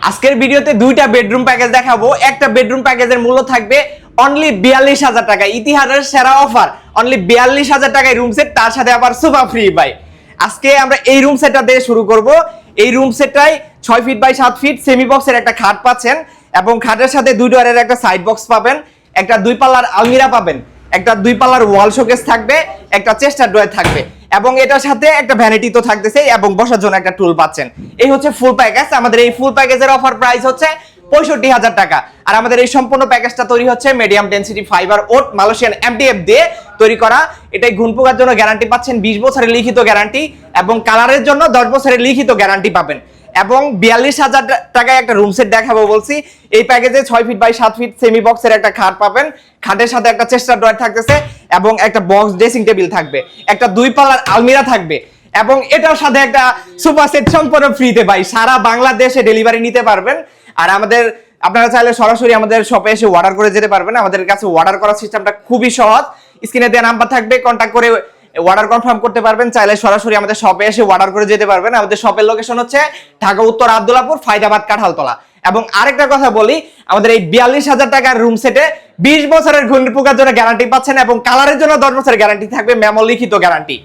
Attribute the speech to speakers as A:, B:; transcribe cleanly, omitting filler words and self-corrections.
A: আজকের ভিডিওতে দুইটা বেডরুম প্যাকেজ দেখাবো। একটা বেডরুম প্যাকেজের মূল্য থাকবে অনলি 42,000 টাকা, ইতিহাসের সেরা অফার। অনলি 42,000 টাকায় রুম সেট, তার সাথে আবার সোফা ফ্রি ভাই। আজকে আমরা এই রুম সেটটা দিয়ে শুরু করব। এই রুম সেটটাই 6 ফিট বাই 7 ফিট সেমি বক্সের একটা খাট পাচ্ছেন, এবং খাটের সাথে দুই ডোরের একটা সাইড বক্স পাবেন, একটা 2 পাল্লার আলমিরা পাবেন, একটা 2 পাল্লার ওয়াল শোকেস থাকবে, একটা চেস্টার ড্রয়ার থাকবে, এবং এটার সাথে একটা ভ্যানিটি তো থাকতেছে, এবং বসার জন্য একটা টুল পাচ্ছেন। এই হচ্ছে ফুল প্যাকেজ। আমাদের এই ফুল প্যাকেজের অফার প্রাইস হচ্ছে 65,000 টাকা। আর আমাদের এই সম্পূর্ণ প্যাকেজটা তৈরি হচ্ছে মিডিয়াম ডেনসিটি ফাইবার ওট মালয়েশিয়ান এমডিএফ দিয়ে তৈরি করা। এটাই ঘুণ পোকার জন্য গ্যারান্টি পাচ্ছেন 20 বছরের লিখিত গ্যারান্টি, এবং কালারের জন্য 10 বছরের লিখিত গ্যারান্টি পাবেন। এবং 42,000 টাকায় একটা রুম সেট দেখাবো বলছি। এই প্যাকেজে 6 ফিট বাই 7 ফিট সেমি বক্সের একটা খাট পাবেন, খাটের সাথে একটা চেস্টার ড্রয়ার থাকতেছে, এবং একটা বক্স ড্রেসিং টেবিল থাকবে, একটা 2 পাল্লার আলমিরা থাকবে, এবং এটার সাথে একটা সোফা সেট সম্পূর্ণ ফ্রিতে ভাই। সারা বাংলাদেশে ডেলিভারি নিতে পারবেন। আর আপনারা চাইলে সরাসরি আমাদের শপে এসে অর্ডার করে যেতে পারবেন। আমাদের কাছে অর্ডার করার সিস্টেমটা খুবই সহজ। স্ক্রিনে দেওয়া নাম্বার থাকবে, কন্ট্যাক্ট করে অর্ডার কনফার্ম করতে পারবেন। চাইলে সরাসরি আমাদের শপে এসে অর্ডার করে যেতে পারবেন। আমাদের শপের লোকেশন হচ্ছে ঢাকা উত্তর আব্দুল্লাহপুর, ফায়দাবাদ, কাঁঠালতলা। এবং আরেকটা কথা বলি, আমাদের এই 42,000 টাকার রুম সেটে 20 বছরের ঘূর্ণি পোকার জন্য গ্যারান্টি পাচ্ছেন, এবং কালারের জন্য 10 বছরের গ্যারান্টি থাকবে, মেমো লিখিত গ্যারান্টি।